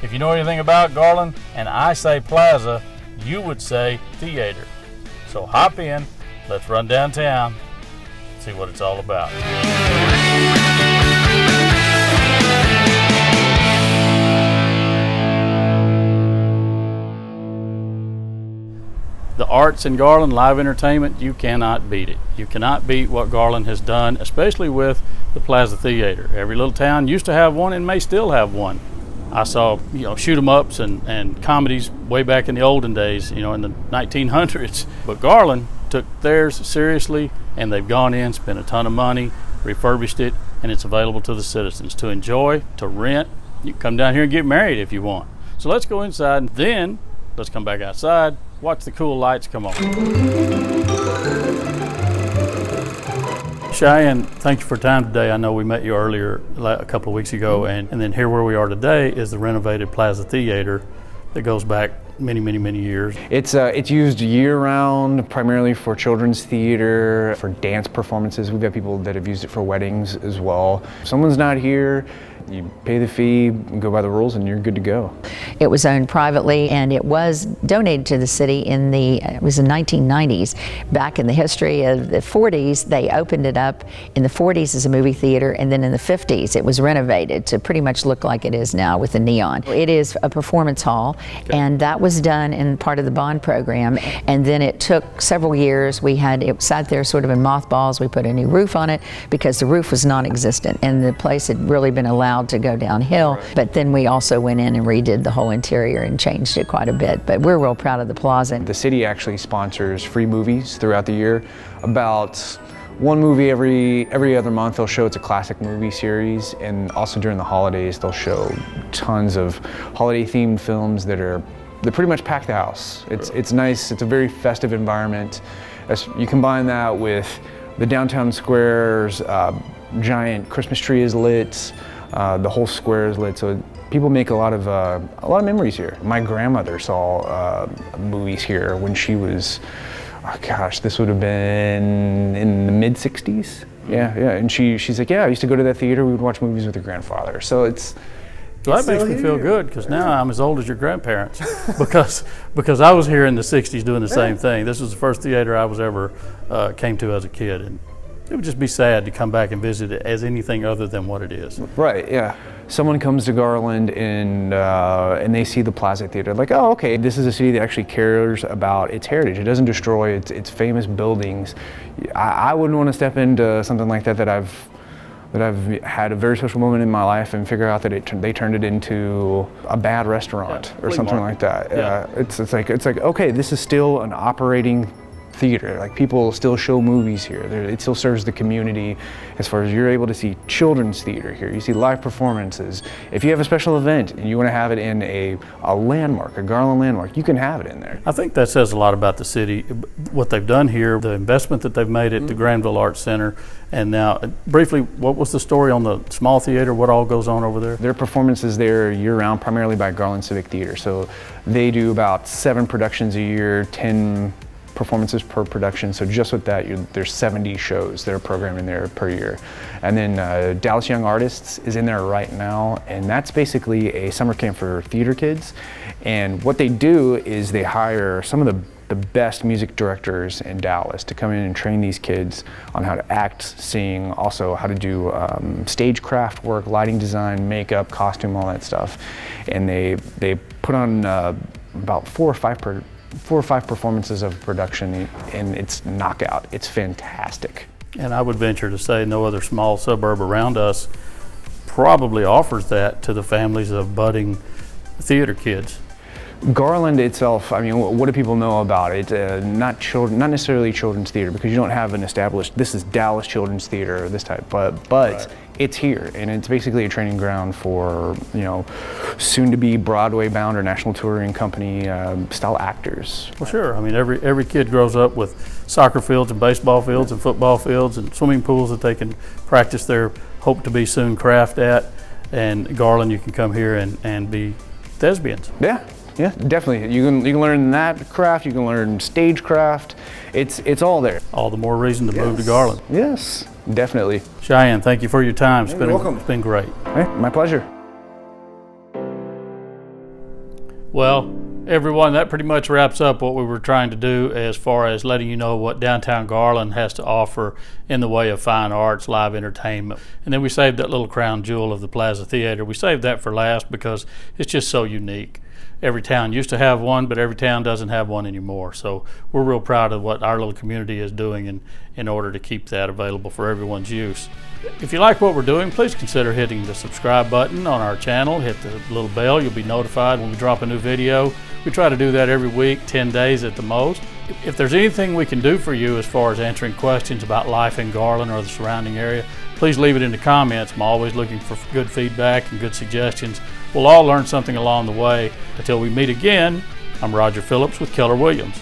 If you know anything about Garland and I say Plaza, you would say Theater. So hop in, let's run downtown, see what it's all about. The arts in Garland, live entertainment, you cannot beat it. You cannot beat what Garland has done, especially with the Plaza Theater. Every little town used to have one and may still have one. I saw, shoot 'em ups and comedies way back in the olden days, in the 1900s. But Garland took theirs seriously, and they've gone in, spent a ton of money, refurbished it, and it's available to the citizens to enjoy, to rent. You can come down here and get married if you want. So let's go inside, and then let's come back outside, watch the cool lights come on. Cheyenne, thank you for your time today. I know we met you earlier a couple of weeks ago, and then here where we are today is the renovated Plaza Theater that goes back many, many, many years. It's used year-round, primarily for children's theater, for dance performances. We've got people that have used it for weddings as well. If someone's not here, you pay the fee, go by the rules, and you're good to go. It was owned privately, and it was donated to the city it was the 1990s. Back in the history of the 40s, they opened it up in the 40s as a movie theater, and then in the 50s, it was renovated to pretty much look like it is now with the neon. It is a performance hall, and that was done in part of the bond program, and then it took several years. It sat there sort of in mothballs. We put a new roof on it because the roof was non-existent, and the place had really been allowed to go downhill. Right. But then we also went in and redid the whole interior and changed it quite a bit. But we're real proud of the plaza. The city actually sponsors free movies throughout the year. About one movie every other month they'll show. It's a classic movie series, and also during the holidays they'll show tons of holiday themed films they pretty much pack the house. It's nice. It's a very festive environment. You combine that with the downtown squares, giant Christmas tree is lit. The whole square is lit, so people make a lot of memories here. My grandmother saw movies here when she was, this would have been in the mid '60s. Yeah, and she's like, I used to go to that theater. We would watch movies with her grandfather. So Well, that makes me feel good, because now I'm as old as your grandparents, because I was here in the '60s doing the same thing. This was the first theater I was ever came to as a kid, and it would just be sad to come back and visit it as anything other than what it is. Right, yeah. Someone comes to Garland and they see the Plaza Theater, like, oh, okay, this is a city that actually cares about its heritage. It doesn't destroy its famous buildings. I wouldn't want to step into something like that I've had a very special moment in my life and figure out that they turned it into a bad restaurant or something like that. Yeah. It's like okay, this is still an operating theater. Like, people still show movies here. It still serves the community as far as you're able to see children's theater here. You see live performances. If you have a special event and you want to have it in a landmark, a Garland landmark, you can have it in there. I think that says a lot about the city, what they've done here, the investment that they've made at the Granville Arts Center. And now, briefly, what was the story on the small theater? What all goes on over there? There are performances there year-round, primarily by Garland Civic Theater. So they do about 7 productions a year, 10 performances per production. So just with that, there's 70 shows that are programmed in there per year. And then Dallas Young Artists is in there right now, and that's basically a summer camp for theater kids. And what they do is they hire some of the best music directors in Dallas to come in and train these kids on how to act, sing, also how to do stagecraft work, lighting design, makeup, costume, all that stuff. And they put on about 4 or 5 performances of production, and it's knockout. It's fantastic. And I would venture to say no other small suburb around us probably offers that to the families of budding theater kids. Garland itself, I mean, what do people know about it? Not necessarily children's theater, because you don't have an established, this is Dallas Children's Theater, this type, but right. It's here, and it's basically a training ground for, soon-to-be Broadway-bound or national touring company style actors. Well, sure. I mean, every kid grows up with soccer fields and baseball fields and football fields and swimming pools that they can practice their hope-to-be-soon craft at. And Garland, you can come here and be thespians. Yeah, definitely. You can learn that craft. You can learn stagecraft. It's all there. All the more reason to move to Garland. Yes, definitely. Cheyenne, thank you for your time. It's been great. Hey, my pleasure. Well, everyone, that pretty much wraps up what we were trying to do as far as letting you know what downtown Garland has to offer in the way of fine arts, live entertainment. And then we saved that little crown jewel of the Plaza Theater. We saved that for last because it's just so unique. Every town used to have one, but every town doesn't have one anymore. So we're real proud of what our little community is doing in order to keep that available for everyone's use. If you like what we're doing, please consider hitting the subscribe button on our channel. Hit the little bell. You'll be notified when we drop a new video. We try to do that every week, 10 days at the most. If there's anything we can do for you as far as answering questions about life in Garland or the surrounding area, please leave it in the comments. I'm always looking for good feedback and good suggestions. We'll all learn something along the way. Until we meet again, I'm Roger Phillips with Keller Williams.